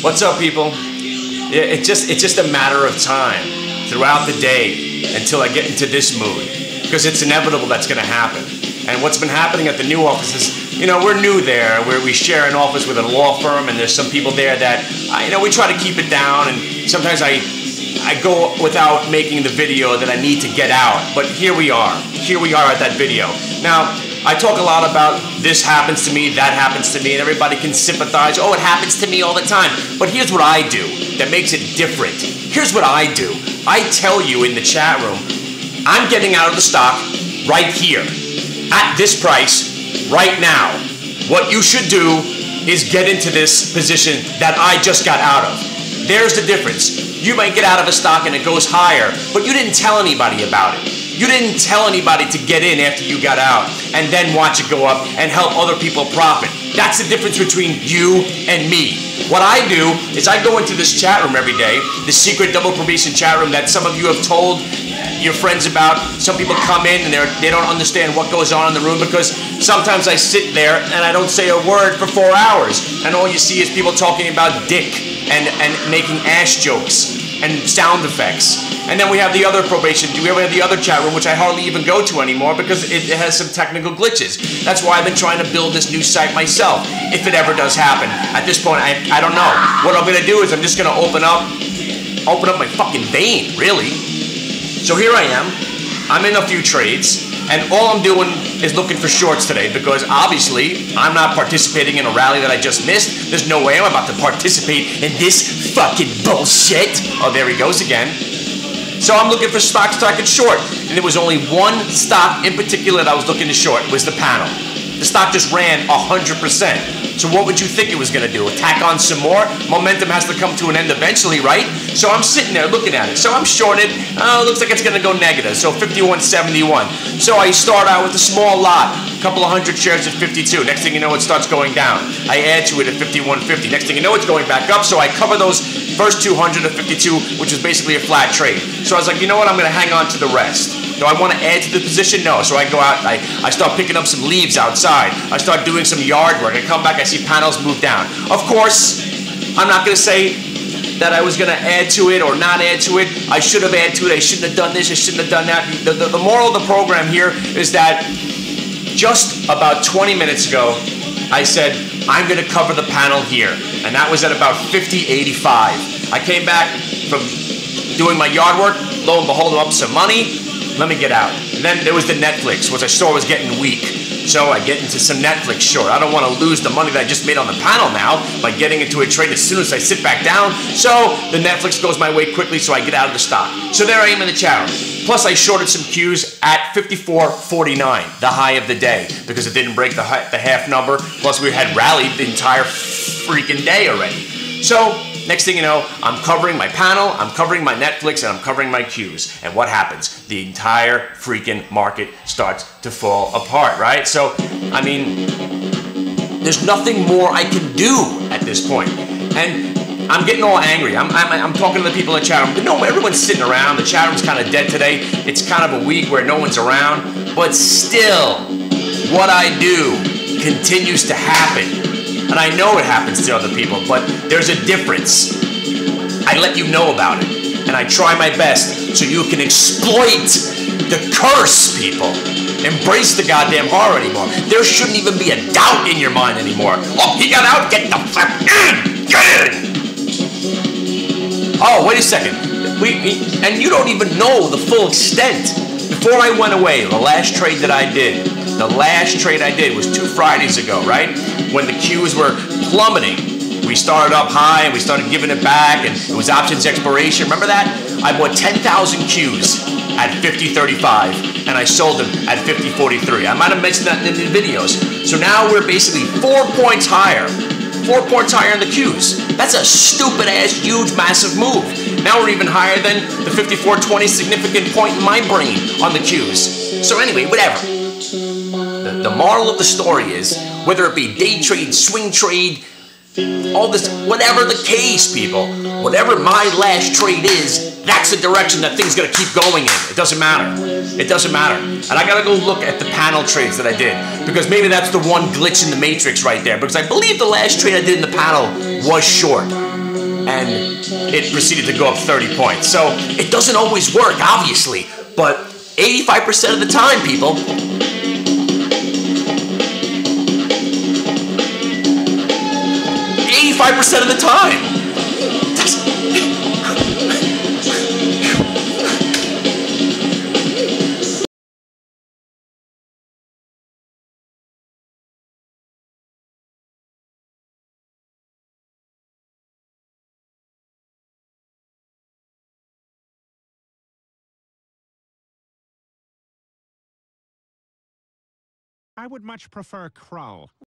What's up, people? It's just a matter of time throughout the day until I get into this mood, because it's inevitable that's going to happen. And what's been happening at the new office is, you know, we're new there, where we share an office with a law firm, and there's some people there that, you know, we try to keep it down, and sometimes I go without making the video that I need to get out. But here we are at that video. Now, I talk a lot about this happens to me, that happens to me, and everybody can sympathize. Oh, it happens to me all the time. But here's what I do that makes it different. Here's what I do. I tell you in the chat room, I'm getting out of the stock right here, at this price, right now. What you should do is get into this position that I just got out of. There's the difference. You might get out of a stock and it goes higher, but you didn't tell anybody about it. You didn't tell anybody to get in after you got out and then watch it go up and help other people profit. That's the difference between you and me. What I do is I go into this chat room every day, the secret double probation chat room that some of you have told your friends about. Some people come in and they don't understand what goes on in the room, because sometimes I sit there and I don't say a word for 4 hours, and all you see is people talking about dick and making ass jokes and sound effects. And then we have the other probation. We have the other chat room, which I hardly even go to anymore because it has some technical glitches. That's why I've been trying to build this new site myself, if it ever does happen. At this point, I don't know. What I'm gonna do is I'm just gonna open up my fucking vein, really. So here I am. I'm in a few trades, and all I'm doing is looking for shorts today, because obviously I'm not participating in a rally that I just missed. There's no way I'm about to participate in this fucking bullshit. Oh, there he goes again. So I'm looking for stocks that I could short, and there was only one stock in particular that I was looking to short. It was the panel. The stock just ran 100%. So what would you think it was going to do? Tack on some more? Momentum has to come to an end eventually, right? So I'm sitting there looking at it. So I'm shorted. Oh, looks like it's going to go negative. So 51.71. So I start out with a small lot, a couple of hundred shares at 52. Next thing you know, it starts going down. I add to it at 51.50. Next thing you know, it's going back up. So I cover those first 200 at 52, which is basically a flat trade. So I was like, you know what? I'm going to hang on to the rest. Do I want to add to the position? No. So I go out, I start picking up some leaves outside. I start doing some yard work. I come back, I see panels move down. Of course, I'm not going to say that I was going to add to it or not add to it. I should have added to it. I shouldn't have done this. I shouldn't have done that. The moral of the program here is that just about 20 minutes ago, I said, I'm going to cover the panel here. And that was at about 50.85. I came back from doing my yard work. Lo and behold, I'm up some money. Let me get out. And then there was the Netflix, which I saw was getting weak. So I get into some Netflix short. I don't want to lose the money that I just made on the panel now by getting into a trade as soon as I sit back down. So the Netflix goes my way quickly, so I get out of the stock. So there I am in the chat room. Plus I shorted some Qs at 54.49, the high of the day, because it didn't break the half number. Plus we had rallied the entire freaking day already. So next thing you know, I'm covering my panel, I'm covering my Netflix, and I'm covering my Qs. And what happens? The entire freaking market starts to fall apart, right? So, I mean, there's nothing more I can do at this point. And I'm getting all angry. I'm talking to the people in the chat room. No, everyone's sitting around. The chat room's kind of dead today. It's kind of a week where no one's around. But still, what I do continues to happen. And I know it happens to other people, but there's a difference. I let you know about it, and I try my best so you can exploit the curse, people. Embrace the goddamn horror anymore. There shouldn't even be a doubt in your mind anymore. Oh, he got out? Get the fuck in! Get in! Oh, wait a second. And you don't even know the full extent. Before I went away, the last trade I did was 2 Fridays ago, right? When the Qs were plummeting. We started up high and we started giving it back, and it was options expiration. Remember that? I bought 10,000 Qs at 50.35 and I sold them at 50.43. I might have mentioned that in the videos. So now we're basically 4 points higher. 4 points higher in the Qs. That's a stupid ass, huge, massive move. Now we're even higher than the 54.20 significant point in my brain on the Qs. So anyway, whatever. The moral of the story is, whether it be day trade, swing trade, all this, whatever the case, people, whatever my last trade is, that's the direction that things gonna keep going in. It doesn't matter. It doesn't matter. And I gotta go look at the panel trades that I did, because maybe that's the one glitch in the matrix right there, because I believe the last trade I did in the panel was short. and it proceeded to go up 30 points. So it doesn't always work, obviously, but 85% of the time, people, 85% of the time. I would much prefer Krull.